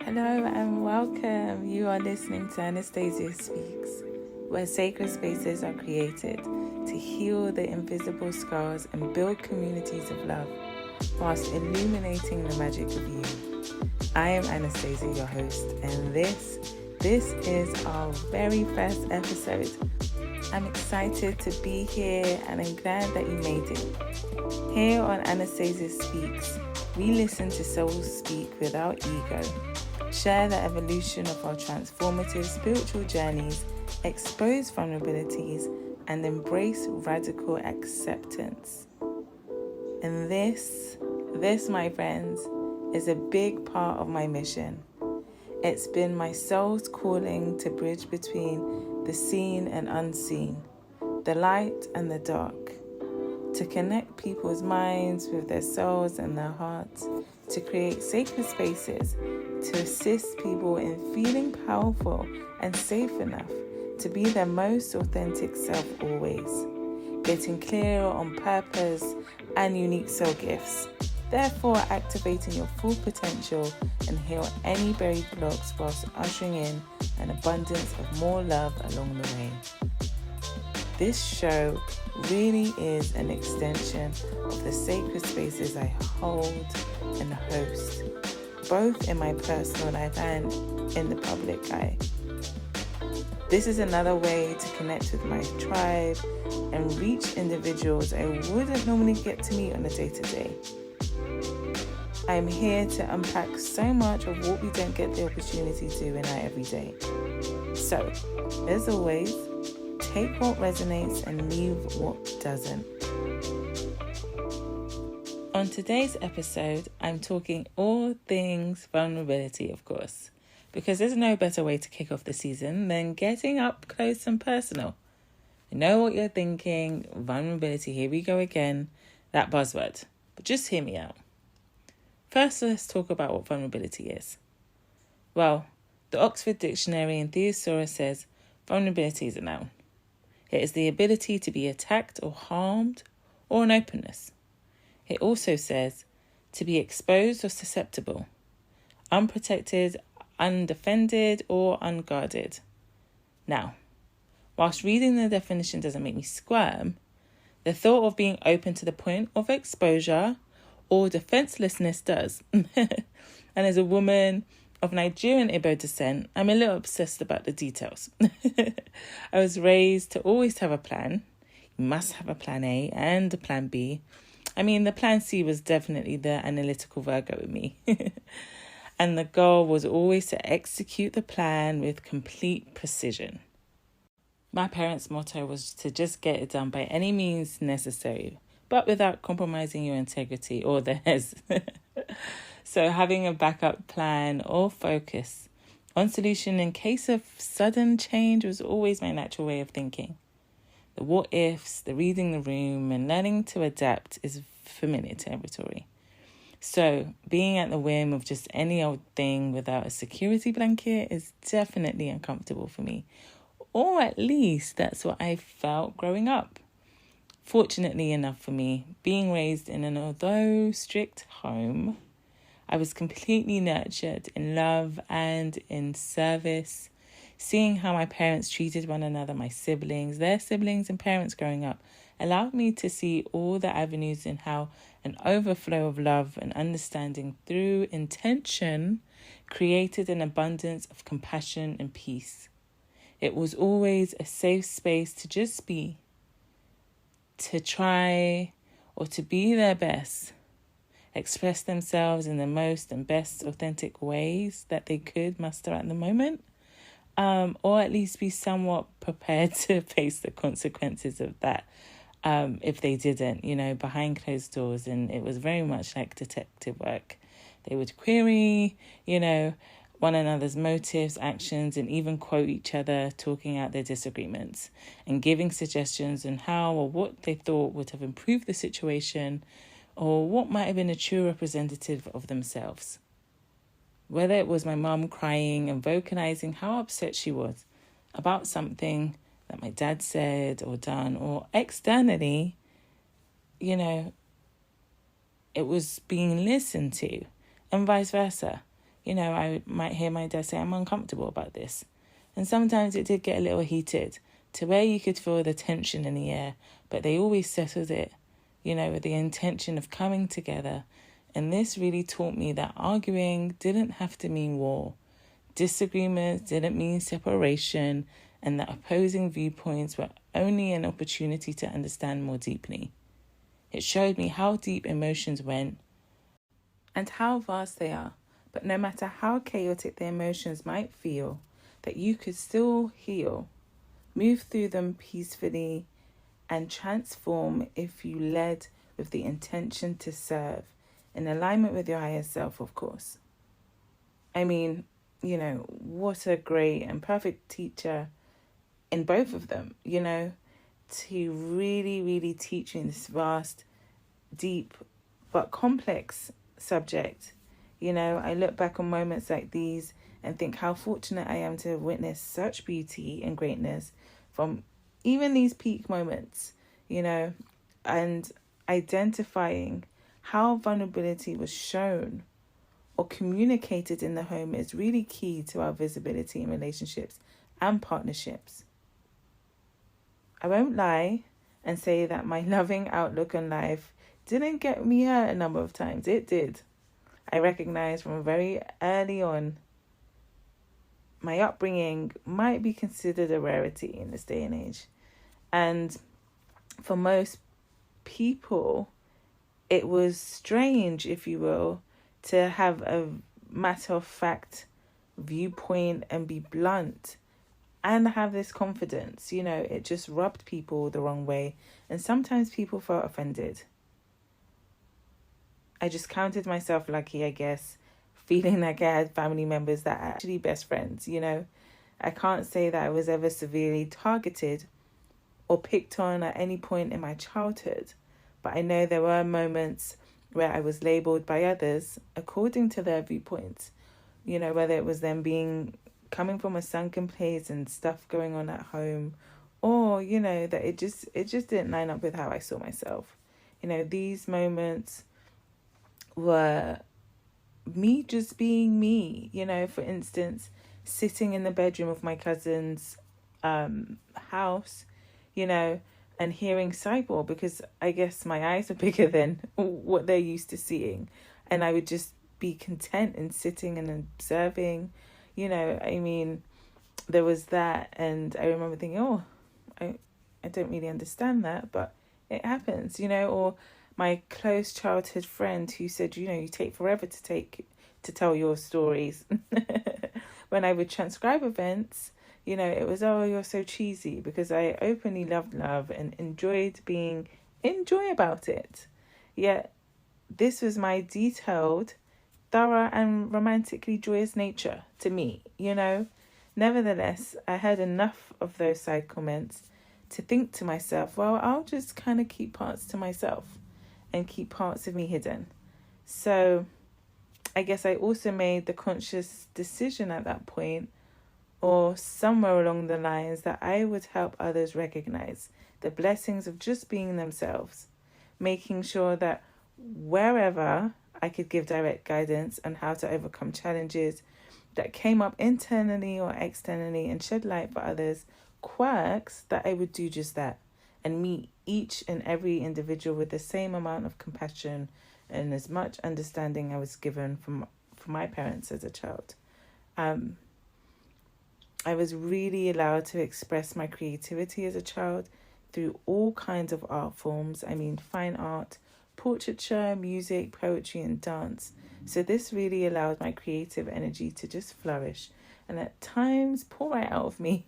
Hello and welcome. You are listening to Anastasia Speaks, where sacred spaces are created to heal the invisible scars and build communities of love whilst illuminating the magic of you. I am Anastasia, your host, and this is our very first episode. I'm excited to be here and I'm glad that you made it. Here on Anastasia Speaks, we listen to souls speak without ego, share the evolution of our transformative spiritual journeys, expose vulnerabilities, and embrace radical acceptance. And this, my friends, is a big part of my mission. It's been my soul's calling to bridge between the seen and unseen, the light and the dark, to connect people's minds with their souls and their hearts, to create sacred spaces, to assist people in feeling powerful and safe enough to be their most authentic self always, getting clear on purpose and unique soul gifts, therefore activating your full potential and heal any buried blocks whilst ushering in an abundance of more love along the way. This show really is an extension of the sacred spaces I hold and host, both in my personal life and in the public eye. This is another way to connect with my tribe and reach individuals I wouldn't normally get to meet on a day-to-day. I'm here to unpack so much of what we don't get the opportunity to in our everyday. So, as always, take what resonates and leave what doesn't. On today's episode, I'm talking all things vulnerability, of course, because there's no better way to kick off the season than getting up close and personal. I know what you're thinking, vulnerability, here we go again, that buzzword, but just hear me out. First, let's talk about what vulnerability is. Well, the Oxford Dictionary and Thesaurus says vulnerability is a noun. It is the ability to be attacked or harmed, or an openness. It also says to be exposed or susceptible, unprotected, undefended, or unguarded. Now, whilst reading the definition doesn't make me squirm, the thought of being open to the point of exposure or defenselessness does. And as a woman of Nigerian Igbo descent, I'm a little obsessed about the details. I was raised to always have a plan. You must have a plan A and a plan B. I mean, the plan C was definitely the analytical Virgo with me. And the goal was always to execute the plan with complete precision. My parents' motto was to just get it done by any means necessary, but without compromising your integrity or theirs. So having a backup plan or focus on solution in case of sudden change was always my natural way of thinking. The what ifs, the reading the room, and learning to adapt is familiar territory. So being at the whim of just any old thing without a security blanket is definitely uncomfortable for me. Or at least that's what I felt growing up. Fortunately enough for me, being raised in an although strict home, I was completely nurtured in love and in service. Seeing how my parents treated one another, my siblings, their siblings and parents growing up, allowed me to see all the avenues in how an overflow of love and understanding through intention created an abundance of compassion and peace. It was always a safe space to just be, to try or to be their best, express themselves in the most and best authentic ways that they could muster at the moment, or at least be somewhat prepared to face the consequences of that if they didn't, behind closed doors. And it was very much like detective work. They would query, one another's motives, actions, and even quote each other, talking out their disagreements and giving suggestions on how or what they thought would have improved the situation or what might have been a true representative of themselves. Whether it was my mum crying and vocalizing how upset she was about something that my dad said or done, or externally, it was being listened to, and vice versa. I might hear my dad say, I'm uncomfortable about this. And sometimes it did get a little heated to where you could feel the tension in the air, but they always settled it, with the intention of coming together. And this really taught me that arguing didn't have to mean war. Disagreements didn't mean separation, and that opposing viewpoints were only an opportunity to understand more deeply. It showed me how deep emotions went and how vast they are. But no matter how chaotic the emotions might feel, that you could still heal, move through them peacefully, and transform if you led with the intention to serve, in alignment with your higher self, of course. I mean, what a great and perfect teacher in both of them, to really, really teach you this vast, deep, but complex subject. I look back on moments like these and think how fortunate I am to have witnessed such beauty and greatness from even these peak moments, and identifying how vulnerability was shown or communicated in the home is really key to our visibility in relationships and partnerships. I won't lie and say that my loving outlook on life didn't get me hurt a number of times. It did. I recognized from very early on my upbringing might be considered a rarity in this day and age. And for most people, it was strange, if you will, to have a matter-of-fact viewpoint and be blunt and have this confidence. It just rubbed people the wrong way. And sometimes people felt offended. I just counted myself lucky, I guess, feeling like I had family members that are actually best friends, I can't say that I was ever severely targeted or picked on at any point in my childhood, but I know there were moments where I was labelled by others according to their viewpoints, whether it was them coming from a sunken place and stuff going on at home, or, that it just didn't line up with how I saw myself. These moments were me just being me, for instance, sitting in the bedroom of my cousin's house, and hearing Cyborg, because I guess my eyes are bigger than what they're used to seeing. And I would just be content in sitting and observing, there was that. And I remember thinking, I don't really understand that, but it happens, or my close childhood friend who said, you take forever to tell your stories. When I would transcribe events, it was, you're so cheesy, because I openly loved love and enjoyed being about it. Yet this was my detailed, thorough and romantically joyous nature to me, Nevertheless, I had enough of those side comments to think to myself, well, I'll just kind of keep parts to myself and keep parts of me hidden. So I guess I also made the conscious decision at that point, or somewhere along the lines, that I would help others recognize the blessings of just being themselves, making sure that wherever I could give direct guidance on how to overcome challenges that came up internally or externally and shed light for others' quirks, that I would do just that and meet each and every individual with the same amount of compassion and as much understanding I was given from my parents as a child. I was really allowed to express my creativity as a child through all kinds of art forms. Fine art, portraiture, music, poetry, and dance. So this really allowed my creative energy to just flourish and at times pour right out of me,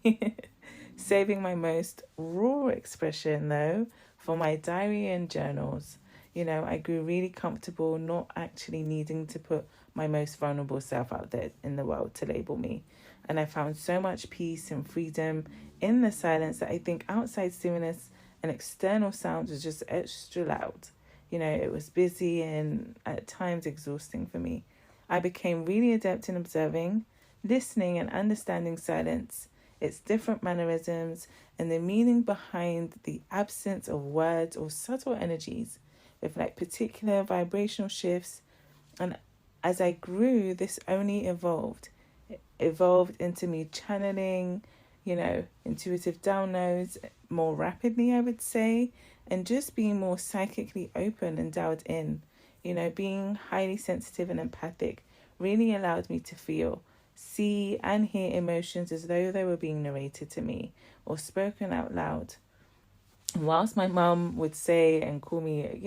saving my most raw expression, though, for my diary and journals. I grew really comfortable not actually needing to put my most vulnerable self out there in the world to label me. And I found so much peace and freedom in the silence that I think outside stimulus and external sounds was just extra loud. It was busy and at times exhausting for me. I became really adept in observing, listening, and understanding silence, its different mannerisms, and the meaning behind the absence of words or subtle energies with particular vibrational shifts. And as I grew, this only evolved. It evolved into me channeling, intuitive downloads more rapidly, I would say, and just being more psychically open and dialed in. Being highly sensitive and empathic really allowed me to feel, see, and hear emotions as though they were being narrated to me or spoken out loud. Whilst my mum would say and call me, a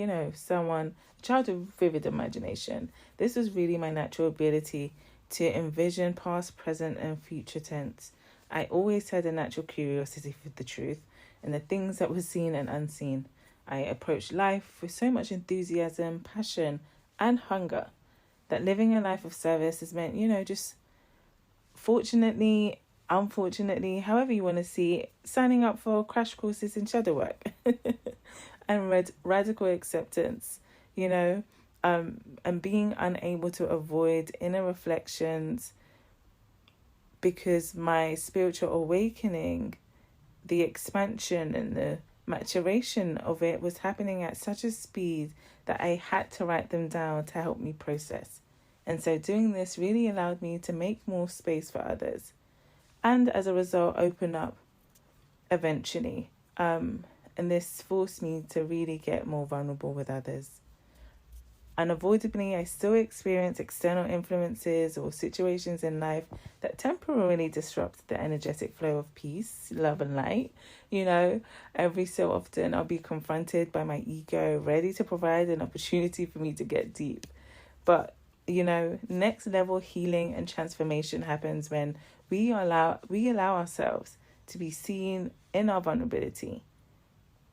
child of vivid imagination, this was really my natural ability to envision past, present, and future tense. I always had a natural curiosity for the truth and the things that were seen and unseen. I approached life with so much enthusiasm, passion, and hunger that living a life of service has meant, just fortunately, unfortunately, however you want to see it, signing up for crash courses in shadow work and radical acceptance, and being unable to avoid inner reflections because my spiritual awakening, the expansion and the maturation of it was happening at such a speed that I had to write them down to help me process. And so doing this really allowed me to make more space for others. And as a result, open up eventually. And this forced me to really get more vulnerable with others. Unavoidably, I still experience external influences or situations in life that temporarily disrupt the energetic flow of peace, love, and light. Every so often I'll be confronted by my ego, ready to provide an opportunity for me to get deep. But, next level healing and transformation happens when we allow ourselves to be seen in our vulnerability.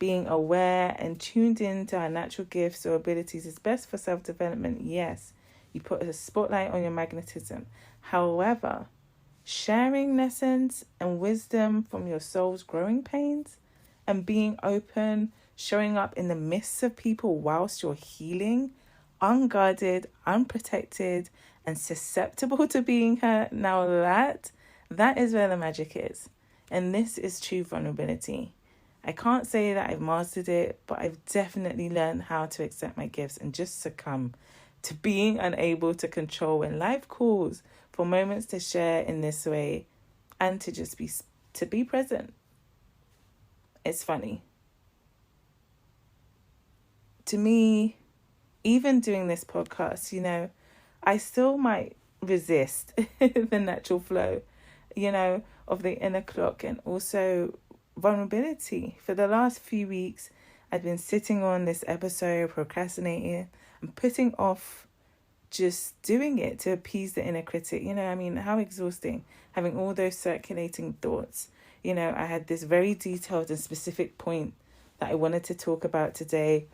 Being aware and tuned into our natural gifts or abilities is best for self-development, yes. You put a spotlight on your magnetism. However, sharing lessons and wisdom from your soul's growing pains and being open, showing up in the midst of people whilst you're healing, unguarded, unprotected, and susceptible to being hurt, now that is where the magic is. And this is true vulnerability. I can't say that I've mastered it, but I've definitely learned how to accept my gifts and just succumb to being unable to control when life calls for moments to share in this way and to just be present. It's funny. To me, even doing this podcast, I still might resist the natural flow, of the inner clock and also vulnerability. For the last few weeks, I've been sitting on this episode, procrastinating and putting off just doing it to appease the inner critic. How exhausting having all those circulating thoughts. I had this very detailed and specific point that I wanted to talk about today.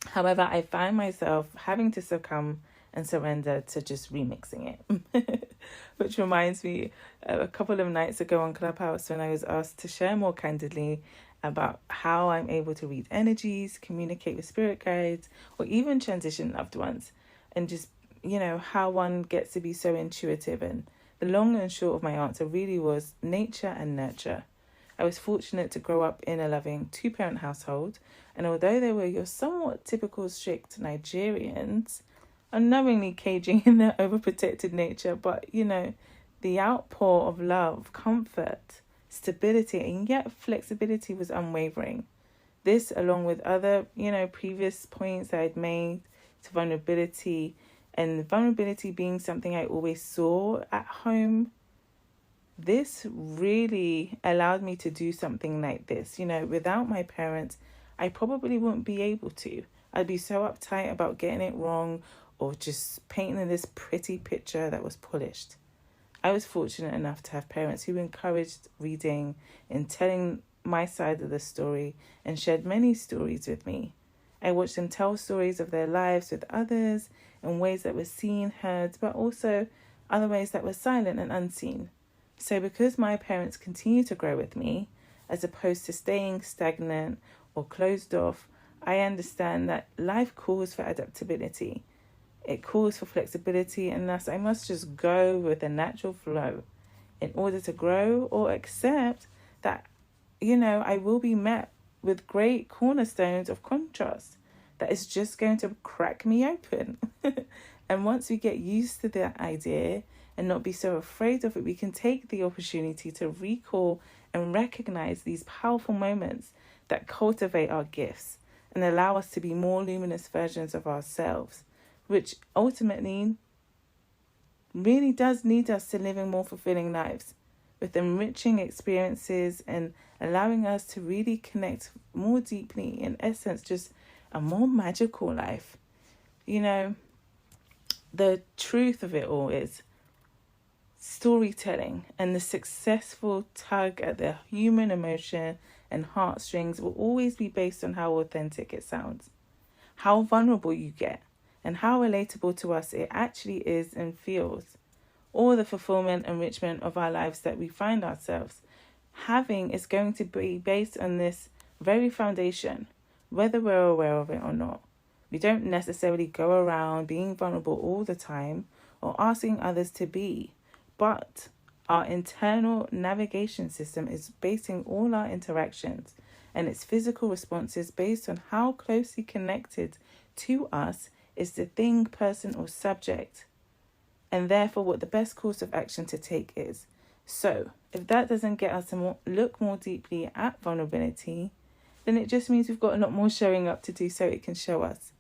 However, I find myself having to succumb and surrender to just remixing it. Which reminds me, a couple of nights ago on Clubhouse when I was asked to share more candidly about how I'm able to read energies, communicate with spirit guides, or even transition loved ones. And just, how one gets to be so intuitive. And the long and short of my answer really was nature and nurture. I was fortunate to grow up in a loving 2-parent household. And although they were your somewhat typical strict Nigerians, unknowingly caging in their overprotected nature, but the outpour of love, comfort, stability, and yet flexibility was unwavering. This, along with other, previous points that I'd made to vulnerability, and vulnerability being something I always saw at home, this really allowed me to do something like this. Without my parents, I probably wouldn't be able to. I'd be so uptight about getting it wrong or just painting this pretty picture that was polished. I was fortunate enough to have parents who encouraged reading and telling my side of the story and shared many stories with me. I watched them tell stories of their lives with others in ways that were seen, heard, but also other ways that were silent and unseen. So because my parents continue to grow with me, as opposed to staying stagnant or closed off, I understand that life calls for adaptability. It calls for flexibility, and thus I must just go with the natural flow in order to grow or accept that, I will be met with great cornerstones of contrast that is just going to crack me open. And once we get used to that idea and not be so afraid of it, we can take the opportunity to recall and recognize these powerful moments that cultivate our gifts and allow us to be more luminous versions of ourselves, which ultimately really does lead us to living more fulfilling lives with enriching experiences and allowing us to really connect more deeply, in essence, just a more magical life. You know, the truth of it all is storytelling and the successful tug at the human emotion and heartstrings will always be based on how authentic it sounds, how vulnerable you get, and how relatable to us it actually is and feels. All the fulfillment, enrichment of our lives that we find ourselves having is going to be based on this very foundation, whether we're aware of it or not. We don't necessarily go around being vulnerable all the time or asking others to be, but our internal navigation system is basing all our interactions and its physical responses based on how closely connected to us is the thing, person, or subject, and therefore what the best course of action to take is. So, if that doesn't get us to look more deeply at vulnerability, then it just means we've got a lot more showing up to do so it can show us,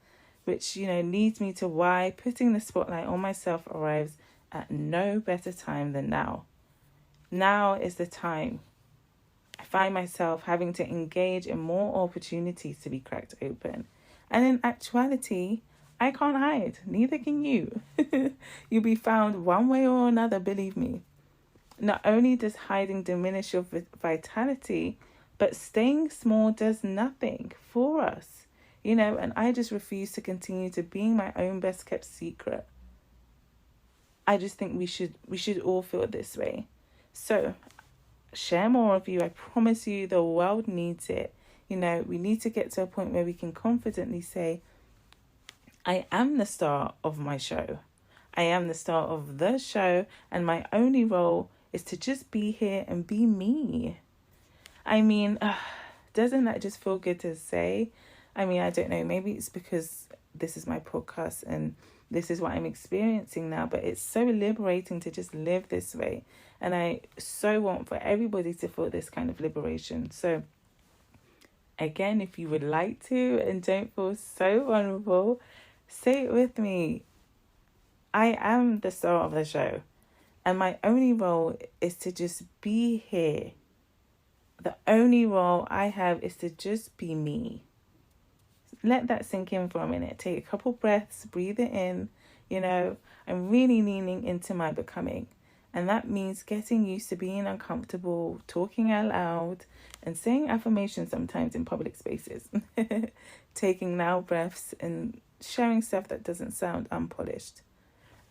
which, leads me to why putting the spotlight on myself arrives at no better time than now. Now is the time. I find myself having to engage in more opportunities to be cracked open. And in actuality, I can't hide. Neither can you. You'll be found one way or another, believe me. Not only does hiding diminish your vitality, but staying small does nothing for us. And I just refuse to continue to being my own best kept secret. I just think we should all feel this way. So, share more of you. I promise you the world needs it. We need to get to a point where we can confidently say, I am the star of my show. I am the star of the show, and my only role is to just be here and be me. Doesn't that just feel good to say? I don't know, maybe it's because this is my podcast and this is what I'm experiencing now, but it's so liberating to just live this way. And I so want for everybody to feel this kind of liberation. So again, if you would like to and don't feel so vulnerable, say it with me. I am the star of the show, and my only role is to just be here. The only role I have is to just be me. Let that sink in for a minute. Take a couple breaths, breathe it in. I'm really leaning into my becoming. And that means getting used to being uncomfortable, talking out loud, and saying affirmations sometimes in public spaces. Taking loud breaths and sharing stuff that doesn't sound unpolished.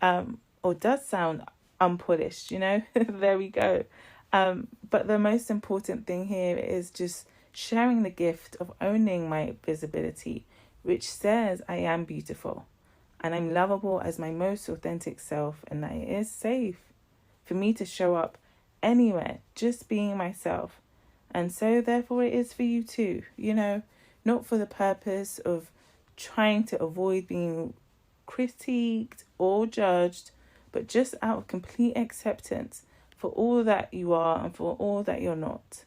Or does sound unpolished, There we go. But the most important thing here is just sharing the gift of owning my visibility, which says I am beautiful and I'm lovable as my most authentic self, and that it is safe for me to show up anywhere, just being myself. And so therefore it is for you too, not for the purpose of trying to avoid being critiqued or judged, but just out of complete acceptance for all that you are and for all that you're not.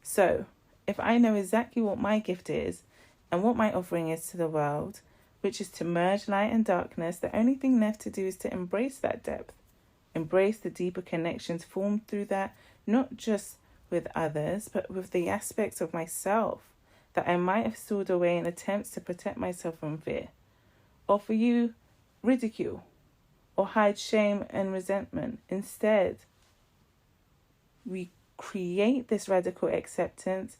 So, if I know exactly what my gift is and what my offering is to the world, which is to merge light and darkness, the only thing left to do is to embrace that depth, embrace the deeper connections formed through that, not just with others, but with the aspects of myself that I might have stored away in attempts to protect myself from fear, or for you, ridicule, or hide shame and resentment. Instead, we create this radical acceptance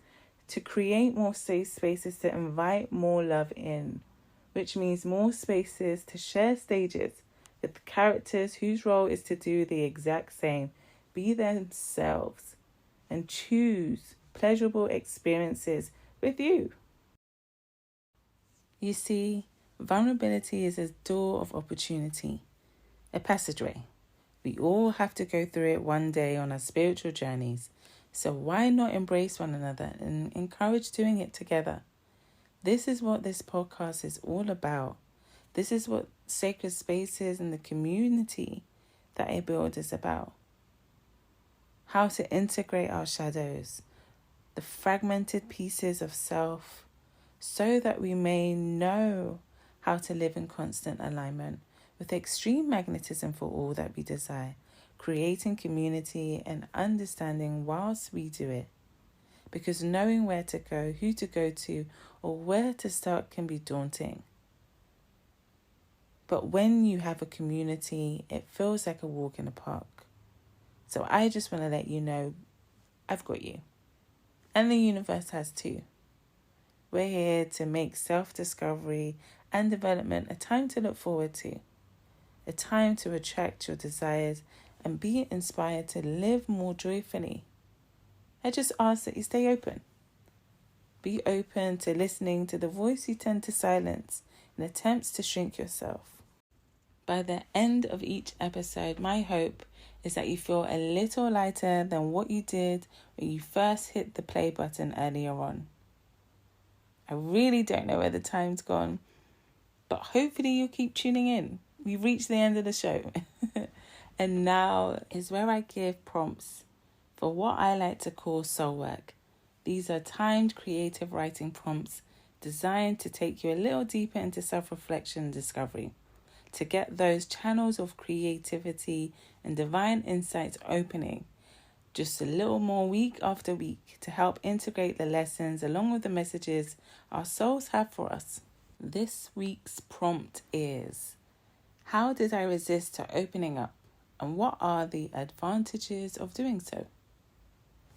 to create more safe spaces to invite more love in, which means more spaces to share stages with characters whose role is to do the exact same, be themselves, and choose pleasurable experiences with you. You see, vulnerability is a door of opportunity, a passageway. We all have to go through it one day on our spiritual journeys. So why not embrace one another and encourage doing it together? This is what this podcast is all about. This is what sacred spaces and the community that I build is about. How to integrate our shadows, the fragmented pieces of self, so that we may know how to live in constant alignment with extreme magnetism for all that we desire, creating community and understanding whilst we do it. Because knowing where to go, who to go to, or where to start can be daunting. But when you have a community, it feels like a walk in the park. So I just want to let you know, I've got you. And the universe has too. We're here to make self-discovery and development a time to look forward to. A time to attract your desires and be inspired to live more joyfully. I just ask that you stay open. Be open to listening to the voice you tend to silence in attempts to shrink yourself. By the end of each episode, my hope is that you feel a little lighter than what you did when you first hit the play button earlier on. I really don't know where the time's gone, but hopefully you'll keep tuning in. We've reached the end of the show. And now is where I give prompts for what I like to call soul work. These are timed creative writing prompts designed to take you a little deeper into self-reflection and discovery, to get those channels of creativity and divine insights opening just a little more week after week to help integrate the lessons along with the messages our souls have for us. This week's prompt is, how did I resist to opening up, and what are the advantages of doing so?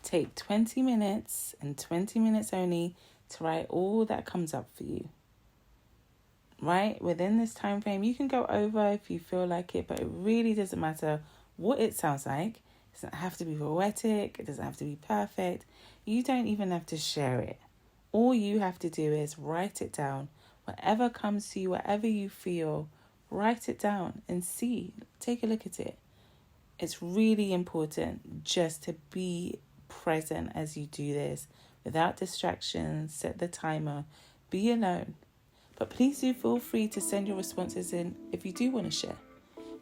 Take 20 minutes and 20 minutes only to write all that comes up for you. Right? Within this time frame, you can go over if you feel like it, but it really doesn't matter what it sounds like. It doesn't have to be poetic. It doesn't have to be perfect. You don't even have to share it. All you have to do is write it down. Whatever comes to you, whatever you feel, write it down and see. Take a look at it. It's really important just to be present as you do this, without distractions. Set the timer, be alone, but please do feel free to send your responses in if you do want to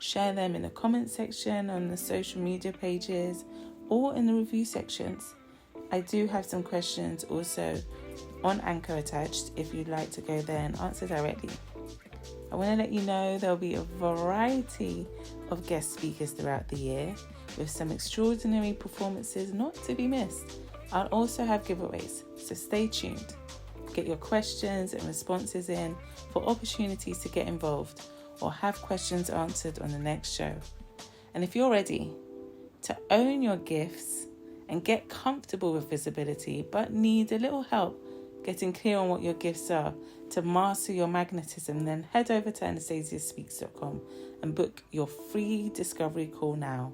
share them in the comment section on the social media pages or in the review sections. I do have some questions also on Anchor attached if you'd like to go there and answer directly. I want to let you know there'll be a variety of guest speakers throughout the year with some extraordinary performances not to be missed. I'll also have giveaways, so stay tuned. Get your questions and responses in for opportunities to get involved or have questions answered on the next show. And if you're ready to own your gifts and get comfortable with visibility but need a little help getting clear on what your gifts are to master your magnetism, then head over to anastasiaspeaks.com and book your free discovery call now.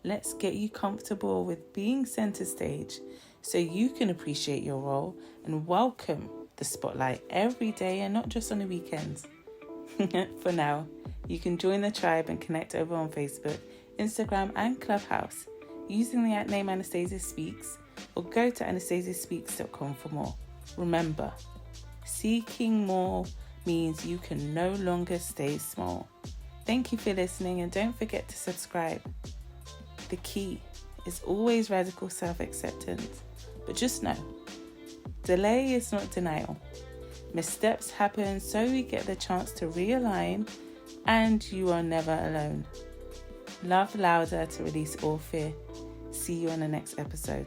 Let's get you comfortable with being center stage so you can appreciate your role and welcome the spotlight every day and not just on the weekends. For now, you can join the tribe and connect over on Facebook, Instagram and Clubhouse using the @name Anastasia Speaks, or go to anastasiaspeaks.com for more. Remember, seeking more means you can no longer stay small. Thank you for listening, and don't forget to subscribe. The key is always radical self-acceptance, but just know, delay is not denial. Missteps happen so we get the chance to realign, and you are never alone. Love louder to release all fear. See you on the next episode.